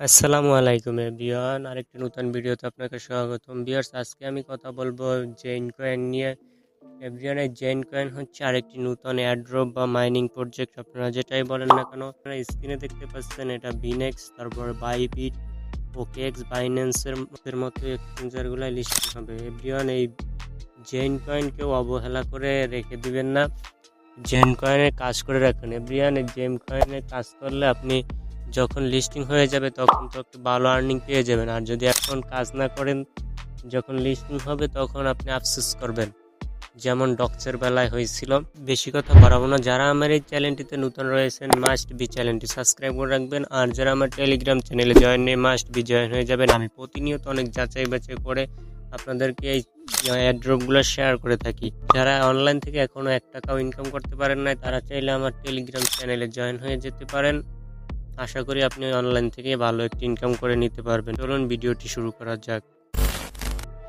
আসসালামু আলাইকুম এভরিওয়ান, আরেকটি নতুন ভিডিওতে আপনাকে স্বাগতম। ভিউয়ার্স, আজকে আমি কথা বলবো জেইন কয়েন নিয়ে। এভরিওয়ান, এই জেইন কয়েন হচ্ছে আরেকটি নতুন এয়ারড্রপ বা মাইনিং প্রজেক্ট, আপনারা যেটাই বলেন না কেন। আপনারা স্ক্রিনে দেখতে পাচ্ছেন এটা বিনেক্স, তারপর বাইবিট, ওকেএক্স, বাইন্যান্সের মতো এক্সচেঞ্জারগুলো লিস্টিং হবে। এভরিওয়ান, এই জেইন কয়েন কেউ অবহেলা করে রেখে দিবেন না, জেন কয়েনের কাজ করে রাখুন। এভরিওয়ান, এই জেন কয়েনের কাজ করলে আপনি যখন লিস্টিং হয়ে যাবে তখন তো একটু ভালো আর্নিং পেয়ে যাবেন। আর যদি এখন কাজ না করেন, যখন লিস্টিং হবে তখন আপনি আফসোস করবেন, যেমন ডক্সের বেলায় হয়েছিল। বেশি কথা বাড়াবো না, যারা আমার এই চ্যানেলটিতে নতুন রয়েছেন মাস্ট বি চ্যানেলটি সাবস্ক্রাইব করে রাখবেন। আর যারা আমার টেলিগ্রাম চ্যানেলে জয়েন নেই মাস্ট বি জয়েন হয়ে যাবেন। আমি প্রতিনিয়ত অনেক যাচাই বাছাই করে আপনাদেরকে এই এয়ারড্রপগুলো শেয়ার করে থাকি। যারা অনলাইন থেকে এখনো 1 টাকাও ইনকাম করতে পারেন না, তারা চাইলে আমার টেলিগ্রাম চ্যানেলে জয়েন হয়ে যেতে পারেন। আশা করি আপনি অনলাইন থেকে ভালো একটি ইনকাম করে নিতে পারবেন। চলুন ভিডিওটি শুরু করা যাক।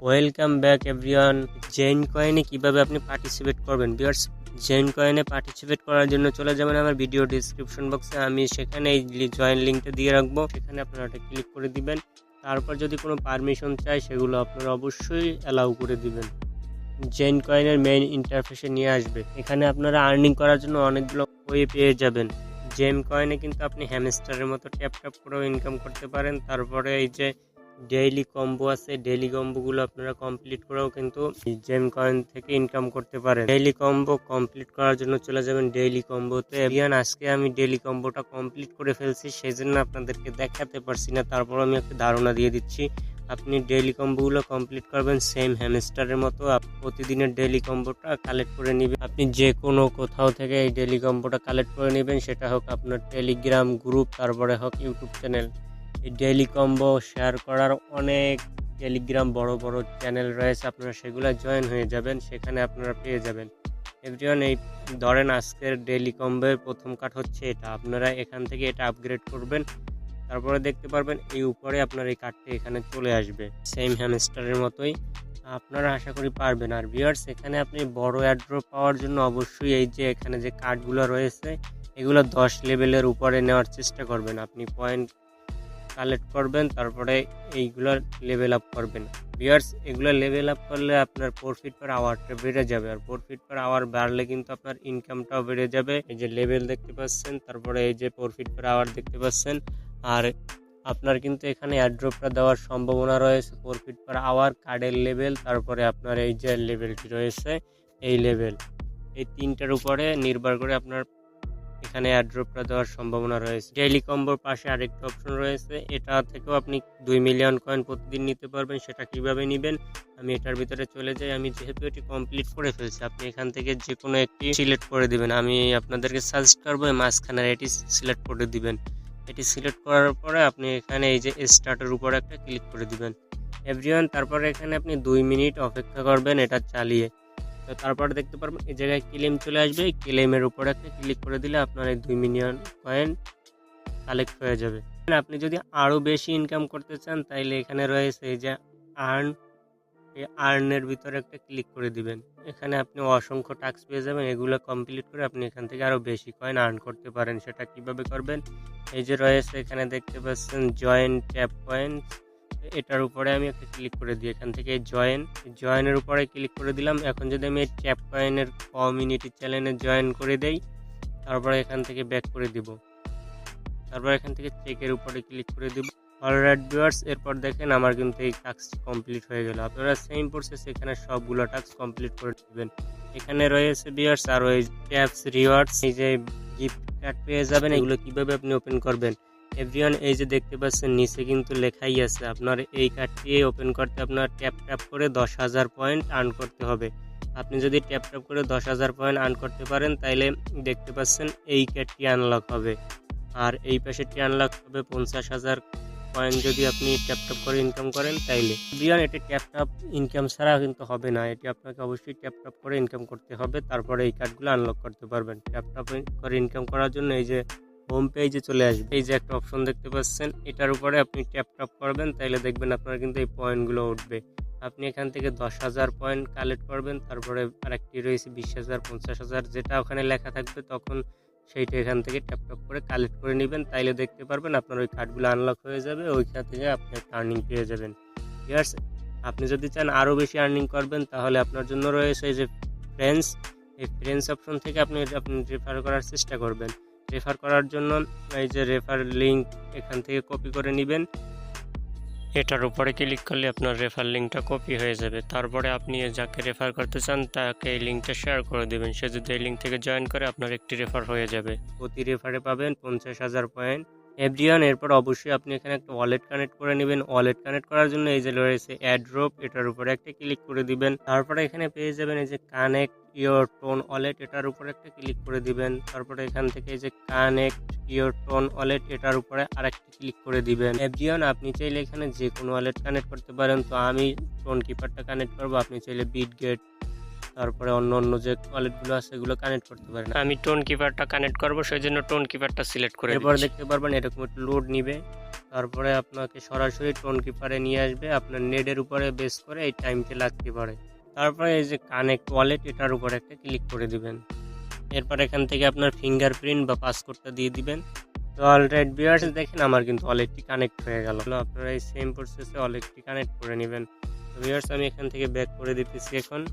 Welcome back everyone. জেইন কয়েনে কিভাবে আপনি পার্টিসিপেট করবেন? ভিউয়ার্স, জেইন কয়েনে পার্টিসিপেট করার জন্য চলে যাবেন আমার ভিডিও ডিসক্রিপশন বক্সে, আমি সেখানে এই জয়েন লিঙ্কটা দিয়ে রাখবো, সেখানে আপনারা এটা ক্লিক করে দিবেন। তারপর যদি কোনো পারমিশন চাই সেগুলো আপনারা অবশ্যই অ্যালাউ করে দিবেন। জেইন কয়েনের মেইন ইন্টারফেসে নিয়ে আসবে। এখানে আপনারা আর্নিং করার জন্য অনেকগুলো ওয়ে পেয়ে যাবেন। জেম কয়েনে কিন্তু আপনি হ্যামস্টারের মতো ট্যাপ করেও ইনকাম করতে পারেন। তারপরে এই যে ডেইলি কম্বো আছে, ডেইলি কম্বোগুলো আপনারা কমপ্লিট করেও কিন্তু জেম কয়েন থেকে ইনকাম করতে পারেন। ডেইলি কম্বো কমপ্লিট করার জন্য চলে যাবেন ডেইলি কম্বোতে। আজকে আমি ডেইলি কম্বোটা কমপ্লিট করে ফেলছি, সেই জন্য আপনাদেরকে দেখাতে পারছি না, তারপর আমি একটা ধারণা দিয়ে দিচ্ছি। আপনি ডেইলি কম্বোগুলো কমপ্লিট করবেন সেম হ্যামস্টারের মতো। প্রতিদিনের ডেইলি কম্বোটা কালেক্ট করে নেবেন। আপনি যে কোনো কোথাও থেকে এই ডেইলি কম্বোটা কালেক্ট করে নেবেন, সেটা হোক আপনার টেলিগ্রাম গ্রুপ, তারপরে হোক ইউটিউব চ্যানেল। এই ডেইলি কম্বো শেয়ার করার অনেক টেলিগ্রাম বড় বড় চ্যানেল রয়েছে, আপনারা সেগুলো জয়েন হয়ে যাবেন, সেখানে আপনারা পেয়ে যাবেন। এভরিওয়ান, এই ধরেন আজকের ডেইলি কম্বোর প্রথম কাট হচ্ছে এটা, আপনারা এখান থেকে এটা আপগ্রেড করবেন। তারপরে দেখতে পারবেন এই উপরে আপনার এই কার্ডটি এখানে চলে আসবে সেম হ্যামস্টারের মতোই। আপনারা আশা করি পারবেন। আর ভিউয়ার্স, এখানে আপনি বড় এয়ারড্রপ পাওয়ার জন্য অবশ্যই এই যে এখানে যে কার্ডগুলো রয়েছে এগুলো 10 লেভেলের উপরে নেওয়ার চেষ্টা করবেন। আপনি পয়েন্ট কালেক্ট করবেন, তারপরে এইগুলো লেভেল আপ করবেন। ভিউয়ার্স, এগুলো লেভেল আপ করলে আপনার প্রফিট পার আওয়ারটা বেড়ে যাবে। আর প্রফিট পার আওয়ার বাড়লে কিন্তু আপনার ইনকামটাও বেড়ে যাবে। এই যে লেভেল দেখতে পাচ্ছেন, তারপরে এই যে প্রফিট পার আওয়ার দেখতে পাচ্ছেন। আর আপনার কিন্তু এখানে এয়ারড্রপটা দেওয়ার সম্ভাবনা রয়েছে প্রফিট পার আওয়ার, কার্ডের লেভেল, তারপরে আপনার এই যে লেভেলটি রয়েছে এই লেভেল, এই তিনটার উপরে নির্ভর করে আপনার এখানে এয়ারড্রপটা দেওয়ার সম্ভাবনা রয়েছে। ডেইলি কম্বোর পাশে আরেকটা অপশন রয়েছে, এটা থেকেও আপনি 2 মিলিয়ন কয়েন প্রতিদিন নিতে পারবেন। সেটা কিভাবে নেবেন আমি এটার ভিতরে চলে যাই। আমি যেহেতু এটি কমপ্লিট করে ফেলছি, আপনি এখান থেকে যে কোনো একটি সিলেক্ট করে দিবেন। আমি আপনাদেরকে সাজেস্ট করবো মাঝখানে এটি সিলেক্ট করে দিবেন। এটি সিলেক্ট করার পরে আপনি এখানে এই যে স্টার্টের উপরে একটা ক্লিক করে দিবেন এভরিওয়ান। তারপরে এখানে আপনি 2 মিনিট অপেক্ষা করবেন এটা চালিয়ে। তো তারপরে দেখতে পারবেন এই জায়গায় ক্লেম চলে আসবে, এই ক্লেমের উপরে একটা ক্লিক করে দিলে আপনার এই 2 মিলিয়ন কয়েন কালেক্ট হয়ে যাবে। আপনি যদি আরও বেশি ইনকাম করতে চান তাইলে এখানে রয়েছে এই যে আর্ন, এই আর্নের ভিতরে একটা ক্লিক করে দিবেন। এখানে আপনি অসংখ্য টাস্ক পেয়ে যাবেন, এগুলো কমপ্লিট করে আপনি এখান থেকে আরও বেশি কয়েন আর্ন করতে পারেন। সেটা কিভাবে করবেন, এই যে রয়েছে এখানে দেখতে পাচ্ছেন জয়েন ট্যাপ কয়েন্স, এটার উপরে আমি একটা ক্লিক করে দিই। এখান থেকে জয়েনের উপরে ক্লিক করে দিলাম। এখন যদি আমি ট্যাপ কয়েনের কমিউনিটি চ্যানেলে জয়েন করে দেই, তারপরে এখান থেকে ব্যাক করে দিব, তারপর এখান থেকে চেকের উপরে ক্লিক করে দিব। অলরাইট ভিউয়ার্স, এরপর দেখেন আমার কিন্তু এই টাস্কটি কমপ্লিট হয়ে গেল। আপনারা সেম প্রসেস এখানে সবগুলো টাস্ক কমপ্লিট করে দেবেন। এখানে রয়েছে ভিউয়ার্স আর ওই ট্যাপস রিওয়ার্ডস, এই যে গিফট কার্ড পেয়ে যাবেন। এগুলো কিভাবে আপনি ওপেন করবেন এভরিওয়ান, এই যে দেখতে পাচ্ছেন নিচে কিন্তু লেখাই আছে আপনার এই কার্ডটি ওপেন করতে আপনার ট্যাপ করে 10,000 পয়েন্ট আর্ন করতে হবে। আপনি যদি ট্যাপ করে 10,000 পয়েন্ট আর্ন করতে পারেন তাইলে দেখতে পাচ্ছেন এই কার্ডটি আনলক হবে। আর এই পাশেরটি আনলক হবে 50,000 পয়েন্ট যদি আপনি ট্যাপ করে ইনকাম করেন তাইলে। এভরিওয়ান, এটি ট্যাপ ইনকাম ছাড়া কিন্তু হবে না, এটি আপনাকে অবশ্যই ট্যাপ করে ইনকাম করতে হবে, তারপরে এই কার্ডগুলো আনলক করতে পারবেন। ট্যাপ করে ইনকাম করার জন্য এই যে হোম পেজে চলে আসবে, এই যে একটা অপশন দেখতে পাচ্ছেন, এটার উপরে আপনি ট্যাপ করবেন, তাইলে দেখবেন আপনার কিন্তু এই পয়েন্টগুলো উঠবে। আপনি এখান থেকে 10,000 পয়েন্ট কালেক্ট করবেন, তারপরে আরেকটি রয়েছে 20,000, 50,000, যেটা ওখানে লেখা থাকবে তখন সেইটা এখান থেকে ট্যাপ করে কালেক্ট করে নেবেন। তাইলে দেখতে পারবেন আপনার ওই কার্ডগুলো আনলক হয়ে যাবে, ওইখান থেকে আপনি একটা আর্নিং পেয়ে যাবেন। ভিউয়ার্স, আপনি যদি চান আরও বেশি আর্নিং করবেন তাহলে আপনার জন্য রয়েছে এই যে ফ্রেন্ডস, এই ফ্রেন্ডস অপশন থেকে আপনি রেফার করার চেষ্টা করবেন। রেফার করার জন্য এই যে রেফার লিঙ্ক এখান থেকে কপি করে নেবেন। এটার উপরে ক্লিক করলে আপনার রেফার লিঙ্কটা কপি হয়ে যাবে। তারপরে আপনি যাকে রেফার করতে চান তাকে এই লিঙ্কটা শেয়ার করে দেবেন। সে যদি এই লিঙ্ক থেকে জয়েন করে আপনার একটি রেফার হয়ে যাবে। প্রতি রেফারে পাবেন 50,000 পয়েন্ট। এভরিওয়ান, এরপর অবশ্যই আপনি এখানে একটা ওয়ালেট কানেক্ট করে নেবেন। ওয়ালেট কানেক্ট করার জন্য এই যে রয়েছে অ্যাড্রপ, এটার উপরে একটা ক্লিক করে দিবেন। তারপরে এখানে পেয়ে যাবেন এই যে কানেক্ট ইওর টোন ওয়ালেট, এটার উপরে একটা ক্লিক করে দিবেন। তারপরে এখান থেকে এই যে কানেক্ট ইওর টোন ওয়ালেট, এটার উপরে আরেকটা ক্লিক করে দিবেন। এভরিওয়ান, আপনি চাইলে এখানে যে কোনো ওয়ালেট কানেক্ট করতে পারেন। তো আমি টোন কিপারটা কানেক্ট করবো, আপনি চাইলে বিটগেট তারপরে অন্য যে ওয়ালেটগুলো আছে সেগুলো কানেক্ট করতে পারেন। আমি টোন কিপারটা কানেক্ট করবো, সেই জন্য টোন কিপারটা সিলেক্ট করে এরপর দেখতে পারবেন এরকম একটু লোড নিবে। তারপরে আপনাকে সরাসরি টোন কিপারে নিয়ে আসবে। আপনার নেটের উপরে বেস করে এই টাইমতে লাগতে পারে। তারপরে এই যে কানেক্ট ওয়ালেট, এটার উপরে একটা ক্লিক করে দিবেন। এরপর এখান থেকে আপনার ফিঙ্গারপ্রিন্ট বা পাসওয়ার্ডটা দিয়ে দিবেন। তো অলরাইট ভিউয়ার্স, দেখেন আমার কিন্তু ওয়ালেটটি কানেক্ট হয়ে গেল। আপনারা এই সেম প্রসেসে ওয়ালেটটি কানেক্ট করে নেবেন। তো ভিউয়ার্স, আমি এখান থেকে ব্যাক করে দিতেছি এখন।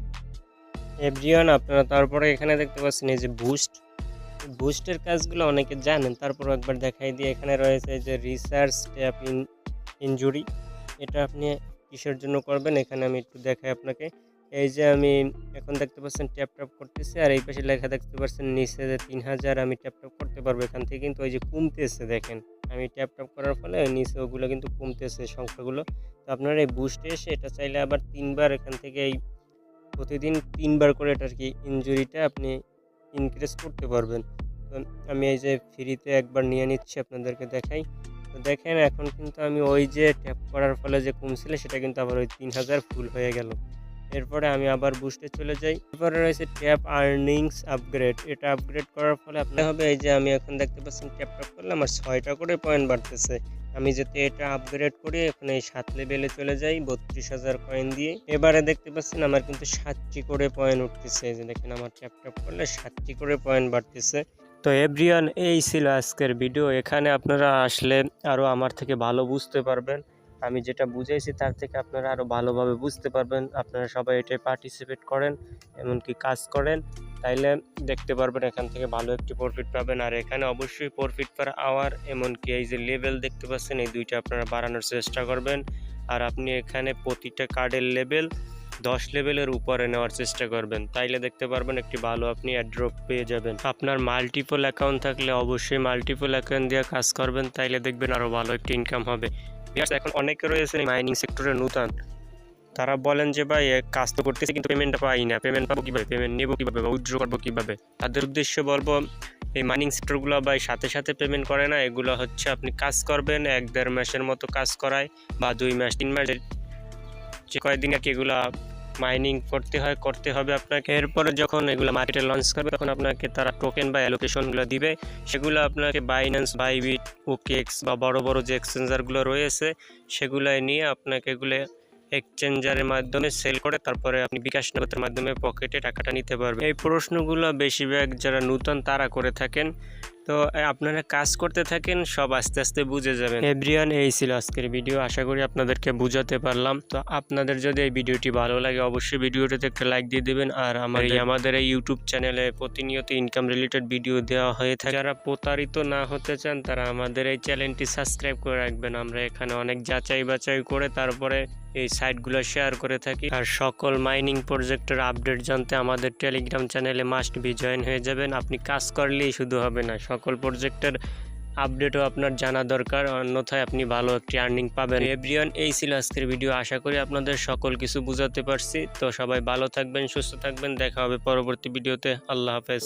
এভরিওয়ান, আপনারা তারপরে এখানে দেখতে পাচ্ছেন এই যে বুস্টের কাজগুলো অনেকে জানেন, তারপর একবার দেখাই দিয়ে। এখানে রয়েছে যে রিসার্চ ট্যাপ ইনজুরি, এটা আপনি কিসের জন্য করবেন এখানে আমি একটু দেখাই আপনাকে। এই যে আমি এখন দেখতে পাচ্ছেন ট্যাপ করতেছি, আর এই পাশে লেখা দেখতে পাচ্ছেন নিচে যে 3000 আমি ট্যাপ করতে পারবো এখান থেকে, কিন্তু ওই যে কমতেছে দেখেন। আমি ট্যাপ করার ফলে নিচে ওগুলো কিন্তু কমতেছে সংখ্যাগুলো। তো আপনারা এই বুস্টে এসে এটা চাইলে আবার 3বার এখান থেকে এই প্রতিদিন 3বার করে এটার কি ইনজুরিটা আপনি ইনক্রিজ করতে পারবেন। তো আমি এই যে ফ্রিতে একবার নিয়ে নিচ্ছি, আপনাদেরকে দেখাই। তো দেখেন এখন কিন্তু আমি ওই যে ট্যাপ করার ফলে যে কমছিল সেটা কিন্তু আবার ওই 3000 ফুল হয়ে গেল। এরপরে আমি আবার বুস্টে চলে যাই। এরপরে রয়েছে ট্যাপ আর্নিংস আপগ্রেড, এটা আপগ্রেড করার ফলে আপনার হবে এই যে আমি এখন দেখতে পাচ্ছেন ট্যাপ করলে আমার 6টা করে পয়েন্ট বাড়তেছে। আমি যদি এটা আপগ্রেড করি এখন এই 7 লেভেলে চলে যাই 32,000 কয়েন দিয়ে। এবারে দেখতে পাচ্ছেন আমার কিন্তু 7টি করে পয়েন্ট উঠতেছে। এই যে দেখেন আমার ট্যাপ করলে 7টি করে পয়েন্ট বাড়তেছে। তো এভরিওয়ান, এই ছিল আজকের ভিডিও। এখানে আপনারা আসলে আরও আমার থেকে ভালো বুঝতে পারবেন। আমি যেটা বুঝাইছি তার থেকে আপনারা আরও ভালোভাবে বুঝতে পারবেন। আপনারা সবাই এটাই পার্টিসিপেট করেন, এমনকি কাজ করেন, তাইলে দেখতে পারবেন এখান থেকে ভালো একটি প্রফিট পাবেন। আর এখানে অবশ্যই প্রফিট পার আওয়ার এমনকি এই যে লেভেল দেখতে পাচ্ছেন এই দুইটা আপনারা বাড়ানোর চেষ্টা করবেন। আর আপনি এখানে প্রতিটা কার্ডের লেভেল 10 লেভেলের উপরে নেওয়ার চেষ্টা করবেন, তাইলে দেখতে পারবেন একটি ভালো আপনি অ্যাড্রপ পেয়ে যাবেন। আপনার মাল্টিপল অ্যাকাউন্ট থাকলে অবশ্যই মাল্টিপল অ্যাকাউন্ট দিয়ে কাজ করবেন, তাইলে দেখবেন আরও ভালো একটি ইনকাম হবে। এখন অনেকে রয়েছে মাইনিং সেক্টরে নতুন, তারা বলেন যে ভাই কাজ তো করতেছি কিন্তু পেমেন্টটা পাই না, পেমেন্ট পাবো কীভাবে, পেমেন্ট নেবো কীভাবে বা উইথড্র করবো কীভাবে। তাদের উদ্দেশ্যে বলবো এই মাইনিং সেক্টরগুলো ভাই সাথে সাথে পেমেন্ট করে না। এগুলো হচ্ছে আপনি কাজ করবেন 1-1.5 মাসের মতো কাজ করায়, বা 2 মাস 3 মাস, যে কয়েকদিন আর কি এগুলা মাইনিং করতে হবে আপনাকে। এরপরে যখন এগুলো মার্কেটে লঞ্চ করবে তখন আপনাকে তারা টোকেন বা অ্যালোকেশনগুলো দিবে, সেগুলো আপনাকে বাইন্যান্স, বাইবিট, ওকেএক্স বা বড় বড় যে এক্সচেঞ্জারগুলো রয়েছে সেগুলোয় নিয়ে আপনাকে এগুলো এক্সচেঞ্জারের মাধ্যমে সেল করে তারপরে আপনি বিকাশ নগদের মাধ্যমে পকেটে টাকাটা নিতে পারবেন। এই প্রশ্নগুলো বেশিরভাগ যারা নতুন তারা করে থাকেন। তো আপনারা কাজ করতে থাকেন, সব আস্তে আস্তে বুঝে যাবেন। এভরিওয়ান, এই ছিল আজকের ভিডিও। আশা করি আপনাদেরকে বুঝাতে পারলাম। তো আপনাদের যদি এই ভিডিওটি ভালো লাগে অবশ্যই ভিডিওটিতে একটা লাইক দিয়ে দেবেন। আর আমাদের এই ইউটিউব চ্যানেলে প্রতিনিয়ত ইনকাম রিলেটেড ভিডিও দেওয়া হয়ে থাকে। যারা প্রতারিত না হতে চান তারা আমাদের এই চ্যানেলটি সাবস্ক্রাইব করে রাখবেন। আমরা এখানে অনেক যাচাই বাছাই করে তারপরে এই সাইটগুলো শেয়ার করে থাকি। আর সকল মাইনিং প্রজেক্টের আপডেট জানতে আমাদের টেলিগ্রাম চ্যানেলে মাস্ট বি জয়েন হয়ে যাবেন। আপনি কাজ করলেই শুধু হবে না, সকল প্রজেক্টের আপডেটও আপনার জানা দরকার, অন্যথায় আপনি ভালো একটি আর্নিং পাবেন। এভরিওয়ান, এই ছিল আজকের ভিডিও। আশা করি আপনাদের সকল কিছু বুঝাতে পারছি। তো সবাই ভালো থাকবেন, সুস্থ থাকবেন, দেখা হবে পরবর্তী ভিডিওতে। আল্লাহ হাফেজ।